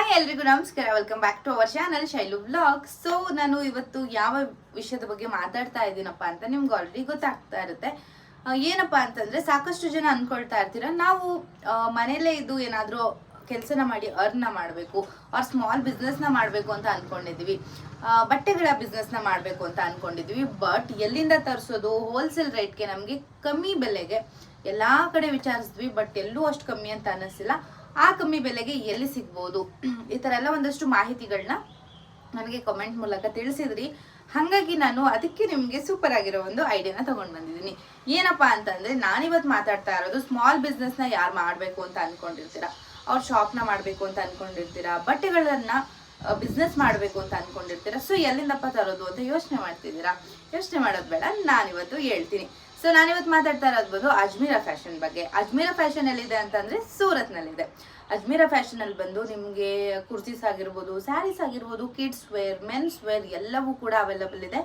Hi ಎಲ್ರಿಗೂ ನಮಸ್ಕಾರ. Welcome back to our channel Shailu vlog. So ನಾನು ಇವತ್ತು ಯಾವ ವಿಷಯದ ಬಗ್ಗೆ ಮಾತಾಡ್ತಾ ಇದ್ದೀನಪ್ಪ ಅಂತ ನಿಮ್ಗೆ ಆಲ್ರೆಡಿ ಗೊತ್ತಾಗ್ತಾ ಇರುತ್ತೆ. ಏನಪ್ಪಾ ಅಂತಂದ್ರೆ, ಸಾಕಷ್ಟು ಜನ ಅನ್ಕೊಳ್ತಾ ಇರ್ತೀರ ನಾವು ಮನೇಲೇ ಇದ್ದು ಏನಾದರೂ ಕೆಲಸನ ಮಾಡಿ ಅರ್ನ ಮಾಡಬೇಕು ಆರ್ ಸ್ಮಾಲ್ ಬಿಸ್ನೆಸ್ನ ಮಾಡಬೇಕು ಅಂತ ಅನ್ಕೊಂಡಿದ್ವಿ. ಬಟ್ಟೆಗಳ ಬಿಸ್ನೆಸ್ನ ಮಾಡಬೇಕು ಅಂತ ಅನ್ಕೊಂಡಿದ್ವಿ. ಬಟ್ ಎಲ್ಲಿಂದ ತರಿಸೋದು? ಹೋಲ್ಸೇಲ್ ರೇಟ್ಗೆ ನಮಗೆ ಕಮ್ಮಿ ಬೆಲೆಗೆ ಎಲ್ಲ ಕಡೆ ವಿಚಾರಿಸಿದ್ವಿ, ಬಟ್ ಎಲ್ಲೂ ಅಷ್ಟು ಕಮ್ಮಿ ಅಂತ ಅನ್ನಿಸಿಲ್ಲ. ಆ ಕಮ್ಮಿ ಬೆಲೆಗೆ ಎಲ್ಲಿ ಸಿಗ್ಬೋದು, ಈ ಥರ ಎಲ್ಲ ಒಂದಷ್ಟು ಮಾಹಿತಿಗಳನ್ನ ನನಗೆ ಕಮೆಂಟ್ ಮೂಲಕ ತಿಳಿಸಿದ್ರಿ. ಹಾಗಾಗಿ ನಾನು ಅದಕ್ಕೆ ನಿಮಗೆ ಸೂಪರ್ ಆಗಿರೋ ಒಂದು ಐಡಿಯಾನ ತಗೊಂಡು ಬಂದಿದ್ದೀನಿ. ಏನಪ್ಪಾ ಅಂತಂದ್ರೆ, ನಾನಿವತ್ತು ಮಾತಾಡ್ತಾ ಇರೋದು ಸ್ಮಾಲ್ ಬಿಸ್ನೆಸ್ನ ಯಾರು ಮಾಡಬೇಕು ಅಂತ ಅನ್ಕೊಂಡಿರ್ತೀರಾ, ಅವ್ರ ಶಾಪ್ನ ಮಾಡಬೇಕು ಅಂತ ಅನ್ಕೊಂಡಿರ್ತೀರಾ, ಬಟ್ಟೆಗಳನ್ನ ಬಿಸ್ನೆಸ್ ಮಾಡಬೇಕು ಅಂತ ಅನ್ಕೊಂಡಿರ್ತೀರಾ. ಸೊ ಎಲ್ಲಿಂದಪ್ಪ ತರೋದು ಅಂತ ಯೋಚನೆ ಮಾಡ್ತಿದ್ದೀರಾ. ಯೋಚನೆ ಮಾಡೋದು ಬೇಡ, ನಾನಿವತ್ತು ಹೇಳ್ತೀನಿ. ಸೊ ನಾನಿವತ್ತು ಮಾತಾಡ್ತಾ ಇರೋದು ಅಜ್ಮೀರಾ ಫ್ಯಾಷನ್ ಬಗ್ಗೆ. ಅಜ್ಮೀರಾ ಫ್ಯಾಷನ್ ಎಲ್ಲಿದೆ ಅಂತಂದ್ರೆ ಸೂರತ್ನಲ್ಲಿದೆ. ಅಜ್ಮೀರಾ ಫ್ಯಾಷನ್ ಅಲ್ಲಿ ಬಂದು ನಿಮಗೆ ಕುರ್ತೀಸ್ ಆಗಿರ್ಬೋದು, ಸ್ಯಾರೀಸ್ ಆಗಿರ್ಬೋದು, ಕಿಡ್ಸ್ ವೇರ್, ಮೆನ್ಸ್ ವೇರ್ ಎಲ್ಲವೂ ಕೂಡ ಅವೈಲಬಲ್ ಇದೆ.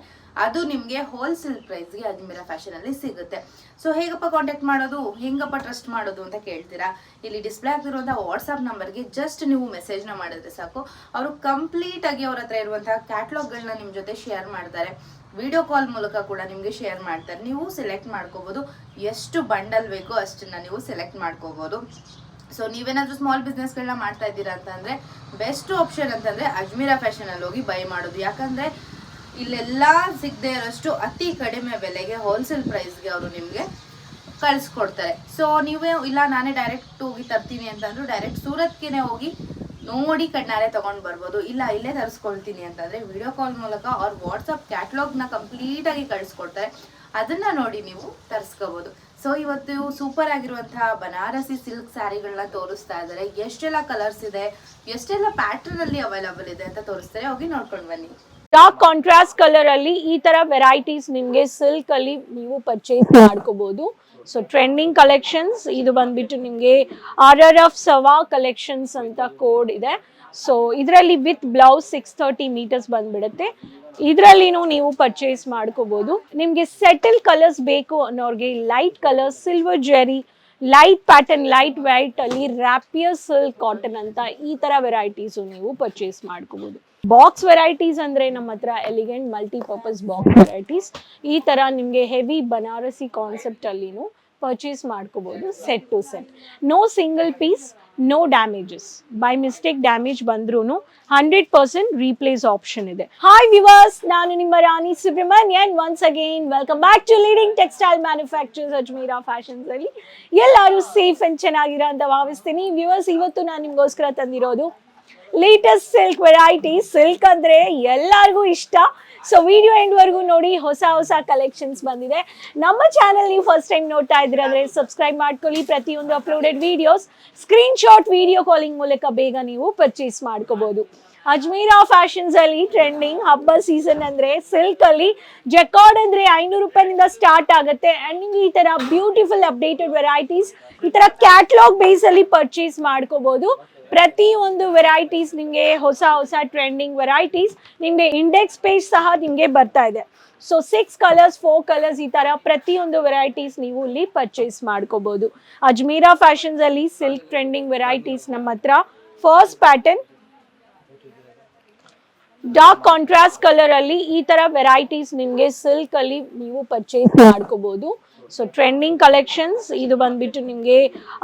ಅದು ನಿಮಗೆ ಹೋಲ್ಸೇಲ್ ಪ್ರೈಸ್ಗೆ ಅಜ್ಮೀರಾ ಫ್ಯಾಷನ್ ಅಲ್ಲಿ ಸಿಗುತ್ತೆ. ಸೊ ಹೇಗಪ್ಪ ಕಾಂಟ್ಯಾಕ್ಟ್ ಮಾಡೋದು, ಹೆಂಗಪ್ಪ ಟ್ರಸ್ಟ್ ಮಾಡೋದು ಅಂತ ಕೇಳ್ತೀರಾ? ಇಲ್ಲಿ ಡಿಸ್ಪ್ಲೇ ಆಗ್ತಿರುವಂತಹ ವಾಟ್ಸ್ಆಪ್ ನಂಬರ್ಗೆ ಜಸ್ಟ್ ನೀವು ಮೆಸೇಜ್ನ ಮಾಡಿದ್ರೆ ಸಾಕು. ಅವರು ಕಂಪ್ಲೀಟ್ ಆಗಿ ಅವ್ರ ಹತ್ರ ಇರುವಂತಹ ಕ್ಯಾಟ್ಲಾಗ್ಗಳನ್ನ ನಿಮ್ಮ ಜೊತೆ ಶೇರ್ ಮಾಡ್ತಾರೆ. ವಿಡಿಯೋ ಕಾಲ್ ಮೂಲಕ ಕೂಡ ನಿಮಗೆ ಶೇರ್ ಮಾಡ್ತಾರೆ. ನೀವು ಸೆಲೆಕ್ಟ್ ಮಾಡ್ಕೋಬಹುದು, ಎಷ್ಟು ಬಂಡಲ್ ಬೇಕೋ ಅಷ್ಟನ್ನ ನೀವು ಸೆಲೆಕ್ಟ್ ಮಾಡ್ಕೋಬಹುದು. ಸೊ ನೀವೇನಾದ್ರೂ ಸ್ಮಾಲ್ ಬಿಸ್ನೆಸ್ಗಳನ್ನ ಮಾಡ್ತಾ ಇದ್ದೀರಾ ಅಂತಂದ್ರೆ ಬೆಸ್ಟ್ ಆಪ್ಷನ್ ಅಂತಂದ್ರೆ ಅಜ್ಮೀರಾ ಫ್ಯಾಷನ್ ಅಲ್ಲಿ ಹೋಗಿ ಬೈ ಮಾಡೋದು. ಯಾಕಂದ್ರೆ ಇಲ್ಲೆಲ್ಲ ಸಿಗದೆ ಇರೋಷ್ಟು ಅತಿ ಕಡಿಮೆ ಬೆಲೆಗೆ ಹೋಲ್ಸೇಲ್ ಪ್ರೈಸ್ಗೆ ಅವರು ನಿಮಗೆ ಕಳಿಸ್ಕೊಡ್ತಾರೆ. ಸೊ ನೀವೇ ಇಲ್ಲ ನಾನೇ ಡೈರೆಕ್ಟ್ ಹೋಗಿ ತರ್ತೀನಿ ಅಂತಂದ್ರು ಡೈರೆಕ್ಟ್ ಸೂರತ್ಗೆನೆ ಹೋಗಿ ನೋಡಿ ಕಣ್ಣಾರೆ ತಗೊಂಡ್ ಬರ್ಬೋದು. ಇಲ್ಲ ಇಲ್ಲೇ ತರಿಸ್ಕೊಳ್ತೀನಿ ಅಂತಂದ್ರೆ ವಿಡಿಯೋ ಕಾಲ್ ಮೂಲಕ ಅವ್ರ ವಾಟ್ಸಪ್ ಕ್ಯಾಟ್ಲಾಗ್ನ ಕಂಪ್ಲೀಟ್ ಆಗಿ ಕಳಿಸ್ಕೊಡ್ತಾರೆ. ಅದನ್ನ ನೋಡಿ ನೀವು ತರಿಸ್ಕೋಬಹುದು. ಸೊ ಇವತ್ತು ಸೂಪರ್ ಆಗಿರುವಂತಹ ಬನಾರಸಿ ಸಿಲ್ಕ್ ಸ್ಯಾರಿಗಳನ್ನ ತೋರಿಸ್ತಾ ಇದ್ದಾರೆ. ಎಷ್ಟೆಲ್ಲ ಕಲರ್ಸ್ ಇದೆ, ಎಷ್ಟೆಲ್ಲ ಪ್ಯಾಟರ್ನ್ ಅಲ್ಲಿ ಅವೈಲಬಲ್ ಇದೆ ಅಂತ ತೋರಿಸ್ತಾರೆ. ಹೋಗಿ ನೋಡ್ಕೊಂಡು ಬನ್ನಿ. ಡಾರ್ಕ್ ಕಾಂಟ್ರಾಸ್ಟ್ ಕಲರ್ ಅಲ್ಲಿ ಈ ತರ ವೆರೈಟೀಸ್ ನಿಮ್ಗೆ ಸಿಲ್ಕ್ ಅಲ್ಲಿ ನೀವು ಪರ್ಚೇಸ್ ಮಾಡ್ಕೋಬಹುದು. ಸೊ ಟ್ರೆಂಡಿಂಗ್ ಕಲೆಕ್ಷನ್ಸ್ ಇದು ಬಂದ್ಬಿಟ್ಟು ನಿಮ್ಗೆ RRF ಸವಾ ಕಲೆಕ್ಷನ್ಸ್ ಅಂತ ಕೋಡ್ ಇದೆ. ಸೊ ಇದರಲ್ಲಿ ವಿತ್ ಬ್ಲೌಸ್ 630 ಮೀಟರ್ಸ್ ಬಂದ್ಬಿಡುತ್ತೆ. ಇದರಲ್ಲಿನೂ ನೀವು ಪರ್ಚೇಸ್ ಮಾಡ್ಕೋಬಹುದು. ನಿಮ್ಗೆ ಸೆಟಲ್ ಕಲರ್ಸ್ ಬೇಕು ಅನ್ನೋರ್ಗೆ light colours, silver zari, light pattern, light white ಅಲ್ಲಿ ರ್ಯಾಪಿಯರ್ ಸಿಲ್ಕ್ ಕಾಟನ್ ಅಂತ ಈ ತರ ವೆರೈಟೀಸು ನೀವು ಪರ್ಚೇಸ್ ಮಾಡ್ಕೋಬಹುದು. ಬಾಕ್ಸ್ ವೆರೈಟೀಸ್ ಅಂದ್ರೆ ನಮ್ಮ ಹತ್ರ ಎಲಿಗೆಂಟ್ ಮಲ್ಟಿಪರ್ಪಸ್ ಬಾಕ್ಸ್ ವೆರೈಟೀಸ್ ಈ ತರ ನಿಮ್ಗೆ ಹೆವಿ ಬನಾರಸಿ ಕಾನ್ಸೆಪ್ಟ್ ಅಲ್ಲಿನೂ ಪರ್ಚೇಸ್ ಮಾಡ್ಕೋಬಹುದು. Set to set, no single piece, no damages. By mistake damage ಬಂದ್ರೂ 100% ರೀಪ್ಲೇಸ್ ಆಪ್ಷನ್ ಇದೆ. ಹಾಯ್ ವಿವರ್ಸ್, ನಾನು ನಿಮ್ಮ Rani Subrahmanyan. Once again welcome back to leading textile manufacturers Ajmera fashions ಅಲ್ಲಿ. ಎಲ್ಲರೂ ಸೇಫ್ ಅಂಡ್ ಚೆನ್ನಾಗಿರೋ ಅಂತ ಭಾವಿಸ್ತೀನಿ. ವ್ಯೂವರ್ಸ್, ಇವತ್ತು ನಾನು ನಿಮ್ಗೋಸ್ಕರ ತಂದಿರೋದು ಲೇಟೆಸ್ಟ್ ಸಿಲ್ಕ್ ವೆರೈಟಿ. ಸಿಲ್ಕ್ ಅಂದ್ರೆ ಎಲ್ಲರಿಗೂ ಇಷ್ಟ. ಸೊ ವಿಡಿಯೋ ಎಂಡ್ ವರೆಗೂ ನೋಡಿ, ಹೊಸ ಹೊಸ ಕಲೆಕ್ಷನ್ಸ್ ಬಂದಿದೆ. ನಮ್ಮ ಚಾನೆಲ್ ನೀವು ಫಸ್ಟ್ ಟೈಮ್ ನೋಡ್ತಾ ಇದ್ರೆ ಅಂದ್ರೆ ಸಬ್ಸ್ಕ್ರೈಬ್ ಮಾಡ್ಕೊಳ್ಳಿ. ಪ್ರತಿಯೊಂದು uploaded videos screen shot video calling ಮೂಲಕ ಬೇಗ ನೀವು ಪರ್ಚೇಸ್ ಮಾಡ್ಕೋಬಹುದು. ಅಜ್ಮೀರಾ ಫ್ಯಾಷನ್ಸ್ ಅಲ್ಲಿ ಟ್ರೆಂಡಿಂಗ್ ಹಬ್ಬ ಸೀಸನ್ ಅಂದ್ರೆ ಸಿಲ್ಕ್ ಅಲ್ಲಿ ಜಕಾರ್ಡ್ ಅಂದ್ರೆ 500 ರೂಪಾಯಿನಿಂದ ಸ್ಟಾರ್ಟ್ ಆಗುತ್ತೆ. ಅಂಡ್ ನಿಮ್ಗೆ ಈ ತರ ಬ್ಯೂಟಿಫುಲ್ ಅಪ್ಡೇಟೆಡ್ ವೆರೈಟೀಸ್ ಈ ತರ ಕ್ಯಾಟ್ಲಾಗ್ ಬೇಸ್ ಅಲ್ಲಿ ಪರ್ಚೇಸ್ ಮಾಡ್ಕೋಬಹುದು. ಪ್ರತಿಯೊಂದು ವೆರೈಟೀಸ್ ನಿಮಗೆ ಹೊಸ ಹೊಸ ಟ್ರೆಂಡಿಂಗ್ ವೆರೈಟೀಸ್ ನಿಮಗೆ ಇಂಡೆಕ್ಸ್ ಪೇಜ್ ಸಹ ನಿಮಗೆ ಬರ್ತಾ ಇದೆ. ಸೊ 6 ಕಲರ್ಸ್ 4 ಕಲರ್ಸ್ ಈ ತರ ಪ್ರತಿಯೊಂದು ವೆರೈಟೀಸ್ ನೀವು ಇಲ್ಲಿ ಪರ್ಚೇಸ್ ಮಾಡ್ಕೋಬಹುದು. ಅಜ್ಮೀರಾ ಫ್ಯಾಷನ್ಸ್ ಅಲ್ಲಿ ಸಿಲ್ಕ್ ಟ್ರೆಂಡಿಂಗ್ ವೆರೈಟೀಸ್ ನಮ್ಮ ಹತ್ರ first pattern dark contrast colour ಅಲ್ಲಿ ಈ ತರ ವೆರೈಟೀಸ್ ನಿಮ್ಗೆ ಸಿಲ್ಕ್ ಅಲ್ಲಿ ನೀವು ಪರ್ಚೇಸ್ ಮಾಡ್ಕೋಬಹುದು. ಸೊ ಟ್ರೆಂಡಿಂಗ್ ಕಲೆಕ್ಷನ್ಸ್ ಇದು ಬಂದ್ಬಿಟ್ಟು ನಿಮ್ಗೆ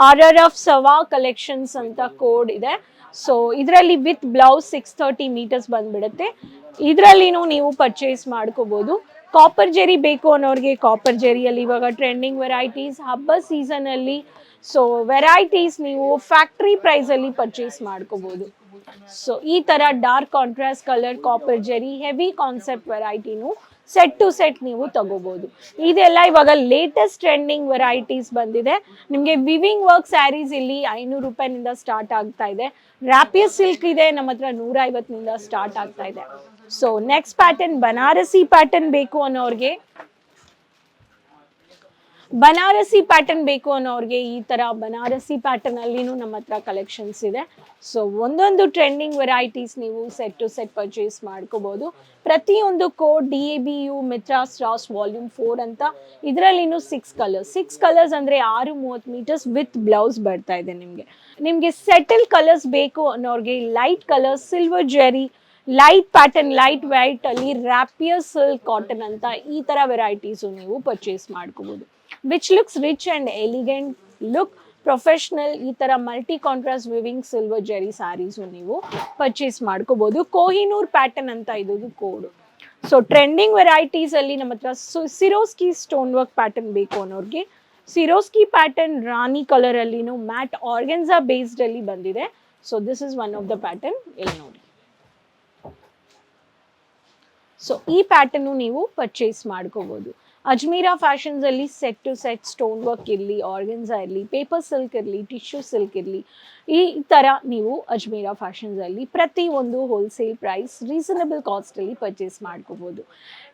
RRF ಸವಾ ಕಲೆಕ್ಷನ್ಸ್ ಅಂತ ಕೋಡ್ ಇದೆ. ಸೊ ಇದರಲ್ಲಿ ವಿತ್ ಬ್ಲೌಸ್ 630 ಮೀಟರ್ಸ್ ಬಂದ್ಬಿಡುತ್ತೆ. ಇದರಲ್ಲಿನೂ ನೀವು ಪರ್ಚೇಸ್ ಮಾಡ್ಕೋಬಹುದು. ಕಾಪರ್ ಜೆರಿ ಬೇಕು ಅನ್ನೋರಿಗೆ ಕಾಪರ್ ಜೆರಿಯಲ್ಲಿ ಇವಾಗ ಟ್ರೆಂಡಿಂಗ್ ವೆರೈಟೀಸ್ ಹಬ್ಬ ಸೀಸನ್ ಅಲ್ಲಿ. ಸೊ ವೆರೈಟೀಸ್ ನೀವು ಫ್ಯಾಕ್ಟ್ರಿ ಪ್ರೈಸ್ ಅಲ್ಲಿ ಪರ್ಚೇಸ್ ಮಾಡ್ಕೋಬಹುದು. ಸೊ ಈ ತರ dark contrast colour copper zari heavy concept ವೆರೈಟಿನೂ ಸೆಟ್ ಟು ಸೆಟ್ ನೀವು ತಗೋಬಹುದು. ಇದೆಲ್ಲ ಇವಾಗ ಲೇಟೆಸ್ಟ್ ಟ್ರೆಂಡಿಂಗ್ ವೆರೈಟೀಸ್ ಬಂದಿದೆ. ನಿಮಗೆ ವಿವಿಂಗ್ ವರ್ಕ್ ಸ್ಯಾರೀಸ್ ಇಲ್ಲಿ 500 ರೂಪಾಯಿನಿಂದ ಸ್ಟಾರ್ಟ್ ಆಗ್ತಾ ಇದೆ. ರ್ಯಾಪಿಯರ್ ಸಿಲ್ಕ್ ಇದೆ ನಮ್ಮ ಹತ್ರ 150ನಿಂದ ಸ್ಟಾರ್ಟ್ ಆಗ್ತಾ ಇದೆ. So next pattern Banarasi pattern ಬೇಕು ಅನ್ನೋರ್ಗೆ ಬನಾರಸಿ ಪ್ಯಾಟರ್ನ್ ಬೇಕು ಅನ್ನೋರಿಗೆ ಈ ತರ ಬನಾರಸಿ ಪ್ಯಾಟರ್ನ್ ಅಲ್ಲಿನೂ ನಮ್ಮ ಹತ್ರ ಕಲೆಕ್ಷನ್ಸ್ ಇದೆ. ಸೊ ಒಂದೊಂದು ಟ್ರೆಂಡಿಂಗ್ ವೆರೈಟೀಸ್ ನೀವು ಸೆಟ್ ಟು ಸೆಟ್ ಪರ್ಚೇಸ್ ಮಾಡ್ಕೋಬಹುದು. ಪ್ರತಿಯೊಂದು code DABU Mitra stars volume 4 ಅಂತ, ಇದರಲ್ಲಿನೂ 6 ಕಲರ್ಸ್ ಅಂದ್ರೆ 630 ಮೀಟರ್ಸ್ ವಿತ್ ಬ್ಲೌಸ್ ಬರ್ತಾ ಇದೆ ನಿಮ್ಗೆ ಸೆಟಲ್ ಕಲರ್ಸ್ ಬೇಕು ಅನ್ನೋರಿಗೆ light colour silver zari, light pattern, light white ಅಲ್ಲಿ ರ್ಯಾಪಿಯರ್ ಸಿಲ್ಕ್ ಕಾಟನ್ ಅಂತ ಈ ತರ ವೆರೈಟೀಸು ನೀವು ಪರ್ಚೇಸ್ ಮಾಡ್ಕೋಬಹುದು. Which looks rich and elegant look professional. ಈ ತರ multi contrast weaving silver zari saris ನೀವು ಪರ್ಚೇಸ್ ಮಾಡ್ಕೋಬಹುದು. ಕೋಹಿನೂರ್ ಪ್ಯಾಟರ್ನ್ ಅಂತ ಇದು ಕೋಡ್. ಸೊ ಟ್ರೆಂಡಿಂಗ್ ವೆರೈಟೀಸ್ ಅಲ್ಲಿ ನಮ್ಮ ಹತ್ರ ಸಿರೋಸ್ಕಿ ಸ್ಟೋನ್ ವರ್ಕ್ ಪ್ಯಾಟರ್ನ್ ಬೇಕು ಅನ್ನೋರಿಗೆ ಸಿರೋಸ್ಕಿ ಪ್ಯಾಟರ್ನ್ ರಾಣಿ ಕಲರ್ ಅಲ್ಲಿನೂ ಮ್ಯಾಟ್ ಆರ್ಗೆನ್ಸಾ ಬೇಸ್ಡ್ ಅಲ್ಲಿ ಬಂದಿದೆ. So this is one of the pattern. ಇಲ್ಲಿ ನೋಡಿ, ಸೊ ಈ ಪ್ಯಾಟರ್ನು ನೀವು ಪರ್ಚೇಸ್ ಮಾಡ್ಕೋಬಹುದು. ಅಜ್ಮೀರಾ ಫ್ಯಾಷನ್ಸ್ ಅಲ್ಲಿ set to set stone work ಇರಲಿ, ಆರ್ಗೆನ್ಸಾ ಇರಲಿ, ಪೇಪರ್ ಸಿಲ್ಕ್ ಇರಲಿ, ಟಿಶ್ಯೂ ಸಿಲ್ಕ್ ಇರಲಿ, ಈ ತರ ನೀವು ಅಜ್ಮೀರಾ ಫ್ಯಾಷನ್ಸ್ ಅಲ್ಲಿ ಪ್ರತಿ ಒಂದು ಹೋಲ್ಸೇಲ್ ಪ್ರೈಸ್ ರೀಸನಬಲ್ ಕಾಸ್ಟ್ ಅಲ್ಲಿ ಪರ್ಚೇಸ್ ಮಾಡ್ಕೋಬಹುದು.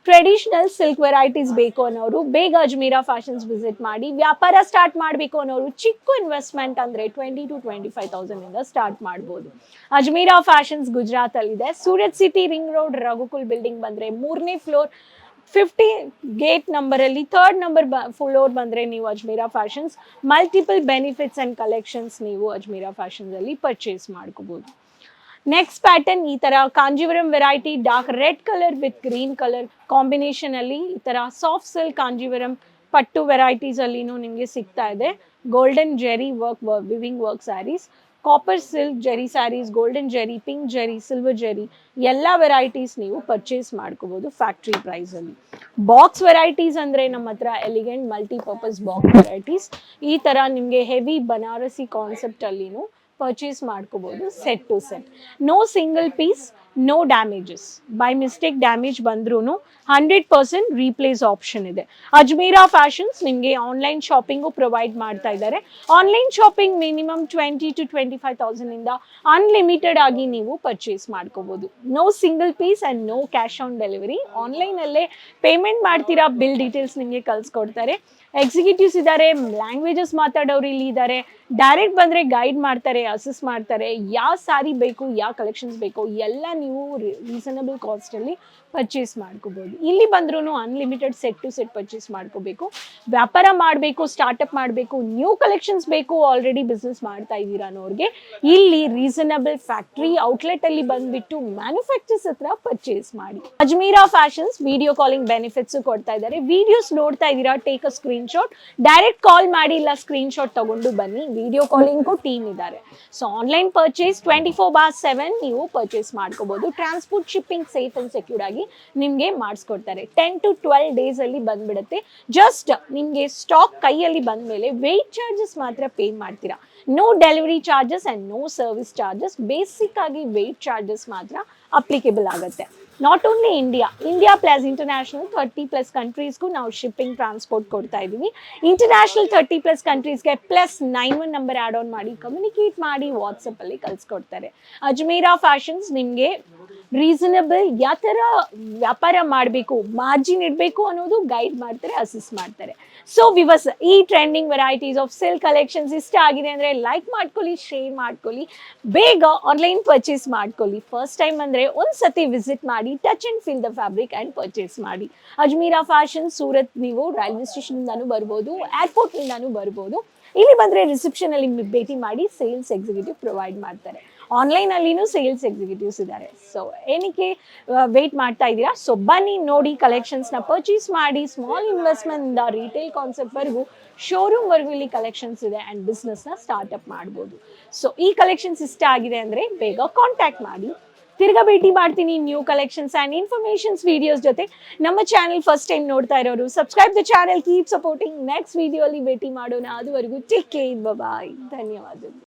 ಟ್ರೆಡಿಷನಲ್ ಸಿಲ್ಕ್ ವೆರೈಟೀಸ್ ಬೇಕು ಅನ್ನೋರು ಬೇಗ ಅಜ್ಮೀರಾ ಫ್ಯಾಷನ್ಸ್ ವಿಸಿಟ್ ಮಾಡಿ. ವ್ಯಾಪಾರ ಸ್ಟಾರ್ಟ್ ಮಾಡಬೇಕು ಅನ್ನೋರು ಚಿಕ್ಕ ಇನ್ವೆಸ್ಟ್ಮೆಂಟ್ ಅಂದ್ರೆ 20,000 to 25,000 ಇಂದ ಸ್ಟಾರ್ಟ್ ಮಾಡ್ಬೋದು. ಅಜ್ಮೀರಾ ಫ್ಯಾಷನ್ಸ್ ಗುಜರಾತ್ ಅಲ್ಲಿ ಇದೆ. Surat city ring road Raghukul building ಬಂದ್ರೆ 3ನೇ ಫ್ಲೋರ್ 50 ಗೇಟ್ ನಂಬರ್ ಅಲ್ಲಿ 3rd ನಂಬರ್ ಫ್ಲೋರ್ ಬಂದ್ರೆ ನೀವು Ajmera fashions multiple benefits and collections ನೀವು ಅಜ್ಮೀರಾ ಫ್ಯಾಷನ್ಸ್ ಅಲ್ಲಿ ಪರ್ಚೇಸ್ ಮಾಡ್ಕೋಬಹುದು. ನೆಕ್ಸ್ಟ್ ಪ್ಯಾಟರ್ನ್ ಈ ತರ Kanjeevaram variety, dark red colour with green colour combination ಅಲ್ಲಿ ಈ ತರ ಸಾಫ್ಟ್ ಸಿಲ್ಕ್ ಕಾಂಜೀವರಂ ಪಟ್ಟು ವೆರೈಟೀಸ್ ಅಲ್ಲಿನೂ ನಿಮಗೆ ಸಿಗ್ತಾ ಇದೆ. Golden zari work weaving work sarees, copper silk zari sarees, golden zari, pink zari, silver zari ಎಲ್ಲ ವೆರೈಟೀಸ್ ನೀವು ಪರ್ಚೇಸ್ ಮಾಡ್ಕೋಬಹುದು ಫ್ಯಾಕ್ಟ್ರಿ ಪ್ರೈಸ್ ಅಲ್ಲಿ. ಬಾಕ್ಸ್ ವೆರೈಟೀಸ್ ಅಂದ್ರೆ ನಮ್ಮ ಹತ್ರ ಎಲಿಗೆಂಟ್ ಮಲ್ಟಿಪರ್ಪಸ್ ಬಾಕ್ಸ್ ವೆರೈಟೀಸ್ ಈ ತರ ನಿಮಗೆ ಹೆವಿ ಬನಾರಸಿ ಕಾನ್ಸೆಪ್ಟ್ ಅಲ್ಲಿನೂ ಪರ್ಚೇಸ್ ಮಾಡ್ಕೋಬಹುದು set to set. No single piece, no damages. By mistake damage ಬಂದ್ರೂ 100% ರೀಪ್ಲೇಸ್ ಆಪ್ಷನ್ ಇದೆ. ಅಜ್ಮೀರಾ ಫ್ಯಾಷನ್ಸ್ ನಿಮಗೆ ಆನ್ಲೈನ್ ಶಾಪಿಂಗು ಪ್ರೊವೈಡ್ ಮಾಡ್ತಾ ಇದ್ದಾರೆ. ಆನ್ಲೈನ್ ಶಾಪಿಂಗ್ ಮಿನಿಮಮ್ 20,000 to 25,000 ಇಂದ ಅನ್ಲಿಮಿಟೆಡ್ ಆಗಿ ನೀವು ಪರ್ಚೇಸ್ ಮಾಡ್ಕೋಬಹುದು. No single piece and no cash on delivery. ಆನ್ಲೈನಲ್ಲೇ ಪೇಮೆಂಟ್ ಮಾಡ್ತೀರಾ, ಬಿಲ್ ಡೀಟೇಲ್ಸ್ ನಿಮಗೆ ಕಳ್ಸಿಕೊಡ್ತಾರೆ. ಎಕ್ಸಿಕ್ಯೂಟಿವ್ಸ್ ಇದ್ದಾರೆ, ಲ್ಯಾಂಗ್ವೇಜಸ್ ಮಾತಾಡೋರು ಇಲ್ಲಿ ಇದ್ದಾರೆ. ಡೈರೆಕ್ಟ್ ಬಂದರೆ ಗೈಡ್ ಮಾಡ್ತಾರೆ, ಅಸಿಸ್ಟ್ ಮಾಡ್ತಾರೆ. ಯಾವ ಸ್ಯಾರಿ ಬೇಕು, ಯಾವ ಕಲೆಕ್ಷನ್ಸ್ ಬೇಕು ಎಲ್ಲ ನೀವು ರೀಸನಬಲ್ ಕಾಸ್ಟಲ್ಲಿ ಪರ್ಚೇಸ್ ಮಾಡ್ಕೋಬೋದು. ಇಲ್ಲಿ ಬಂದ್ರೂ unlimited set to set purchase ಮಾಡ್ಕೋಬೇಕು. ವ್ಯಾಪಾರ ಮಾಡಬೇಕು, ಸ್ಟಾರ್ಟಪ್ ಮಾಡಬೇಕು, ನ್ಯೂ ಕಲೆಕ್ಷನ್ಸ್ ಬೇಕು, ಆಲ್ರೆಡಿ ಬಿಸ್ನೆಸ್ ಮಾಡ್ತಾ ಇದ್ದೀರಾ ಅನ್ನೋರಿಗೆ ಇಲ್ಲಿ ರೀಸನಬಲ್ ಫ್ಯಾಕ್ಟ್ರಿ ಔಟ್ಲೆಟ್ ಅಲ್ಲಿ ಬಂದ್ಬಿಟ್ಟು ಮ್ಯಾನುಫ್ಯಾಕ್ಚರ್ಸ್ ಹತ್ರ ಪರ್ಚೇಸ್ ಮಾಡಿ. Ajmeera fashions video calling benefits ಕೊಡ್ತಾ ಇದ್ದಾರೆ. ವಿಡಿಯೋಸ್ ನೋಡ್ತಾ ಇದ್ದೀರಾ, take a screen shot, direct ಕಾಲ್ ಮಾಡಿ ಇಲ್ಲ ಸ್ಕ್ರೀನ್ ಶಾಟ್ ತಗೊಂಡು ಬನ್ನಿ. ವಿಡಿಯೋ ಕಾಲಿಂಗು ಟೀಮ್ ಇದ್ದಾರೆ. ಸೊ ಆನ್ಲೈನ್ ಪರ್ಚೇಸ್ 24/7 ನೀವು ಪರ್ಚೇಸ್ ಮಾಡ್ಕೋಬಹುದು. Transport shipping safe and secure ಆಗಿ ನಿಮಗೆ ಮಾಡಿಸ್ಕೊಡ್ತಾರೆ. 10 to 12 ಡೇಸ್ ಅಲ್ಲಿ ಬಂದ್ಬಿಡುತ್ತೆ. ಜಸ್ಟ್ ನಿಮಗೆ ಸ್ಟಾಕ್ ಕೈಯಲ್ಲಿ ಬಂದ ಮೇಲೆ ವೇಟ್ ಚಾರ್ಜಸ್ ಮಾತ್ರ ಪೇ ಮಾಡ್ತೀರಾ. No delivery charges and no service charges. Basic ಆಗಿ ವೇಟ್ ಚಾರ್ಜಸ್ ಮಾತ್ರ ಅಪ್ಲಿಕೇಬಲ್ ಆಗುತ್ತೆ. Not only India plus international 30+ ಕಂಟ್ರೀಸ್ಗೂ ನಾವು ಶಿಪ್ಪಿಂಗ್ ಟ್ರಾನ್ಸ್ಪೋರ್ಟ್ ಕೊಡ್ತಾ ಇದ್ದೀವಿ. ಇಂಟರ್ನ್ಯಾಷನಲ್ 30+ ಕಂಟ್ರೀಸ್ಗೆ +91 ನಂಬರ್ ಆ್ಯಡ್ ಆನ್ ಮಾಡಿ ಕಮ್ಯುನಿಕೇಟ್ ಮಾಡಿ ವಾಟ್ಸಪ್ಪಲ್ಲಿ ಕಳಿಸ್ಕೊಡ್ತಾರೆ. ಅಜ್ಮೀರಾ ಫ್ಯಾಷನ್ಸ್ ನಿಮಗೆ ರೀಸನಬಲ್ ಯಾವ ಥರ ವ್ಯಾಪಾರ ಮಾಡಬೇಕು, ಮಾರ್ಜಿನ್ ಇಡಬೇಕು ಅನ್ನೋದು ಗೈಡ್ ಮಾಡ್ತಾರೆ, ಅಸಿಸ್ಟ್ ಮಾಡ್ತಾರೆ. ಸೊ ವಿವರ್ಸ್, ಈ trending varieties of silk collections ಇಷ್ಟ ಆಗಿದೆ ಅಂದರೆ ಲೈಕ್ ಮಾಡ್ಕೊಳ್ಳಿ, ಶೇರ್ ಮಾಡ್ಕೊಳ್ಳಿ, ಬೇಗ ಆನ್ಲೈನ್ ಪರ್ಚೇಸ್ ಮಾಡ್ಕೊಳ್ಳಿ. ಫಸ್ಟ್ ಟೈಮ್ ಅಂದರೆ ಒಂದ್ಸತಿ ವಿಸಿಟ್ ಮಾಡಿ, touch and feel the fabric and purchase ಮಾಡಿ. ಅಜ್ಮೀರಾ ಫ್ಯಾಷನ್ ಸೂರತ್ ನೀವು ರೈಲ್ವೆ ಸ್ಟೇಷನ್ನಿಂದನೂ ಬರ್ಬೋದು, ಏರ್ಪೋರ್ಟ್ನಿಂದನೂ ಬರ್ಬೋದು. ಇಲ್ಲಿ ಬಂದರೆ ರಿಸೆಪ್ಷನಲ್ಲಿ ಭೇಟಿ ಮಾಡಿ ಸೇಲ್ಸ್ ಎಕ್ಸಿಕ್ಯೂಟಿವ್ ಪ್ರೊವೈಡ್ ಮಾಡ್ತಾರೆ. ಆನ್ಲೈನಲ್ಲಿನೂ ಸೇಲ್ಸ್ ಎಕ್ಸಿಕ್ಯೂಟಿವ್ಸ್ ಇದ್ದಾರೆ. ಸೊ ಏನಕ್ಕೆ ವೆಯ್ಟ್ ಮಾಡ್ತಾ ಇದ್ದೀರಾ? ಸೊ ಬನ್ನಿ, ನೋಡಿ, ಕಲೆಕ್ಷನ್ಸ್ನ ಪರ್ಚೇಸ್ ಮಾಡಿ. ಸ್ಮಾಲ್ ಇನ್ವೆಸ್ಟ್ಮೆಂಟಿಂದ ರಿಟೇಲ್ ಕಾನ್ಸೆಪ್ಟ್ವರೆಗೂ ಶೋರೂಮ್ವರೆಗೂ ಇಲ್ಲಿ ಕಲೆಕ್ಷನ್ಸ್ ಇದೆ ಆ್ಯಂಡ್ ಬಿಸ್ನೆಸ್ನ ಸ್ಟಾರ್ಟಪ್ ಮಾಡ್ಬೋದು. ಸೊ ಈ ಕಲೆಕ್ಷನ್ಸ್ ಇಷ್ಟ ಆಗಿದೆ ಅಂದರೆ ಬೇಗ ಕಾಂಟ್ಯಾಕ್ಟ್ ಮಾಡಿ. ತಿರ್ಗಾ ಭೇಟಿ ಮಾಡ್ತೀನಿ new collections and informations videos ಜೊತೆ. ನಮ್ಮ ಚಾನೆಲ್ ಫಸ್ಟ್ ಟೈಮ್ ನೋಡ್ತಾ ಇರೋರು subscribe the channel, keep supporting. Next video ಅಲ್ಲಿ ಭೇಟಿ ಮಾಡೋಣ. ಅದುವರೆಗೂ ಟೇಕ್ ಕೇರ್, ಬಾಯ್, ಧನ್ಯವಾದಗಳು.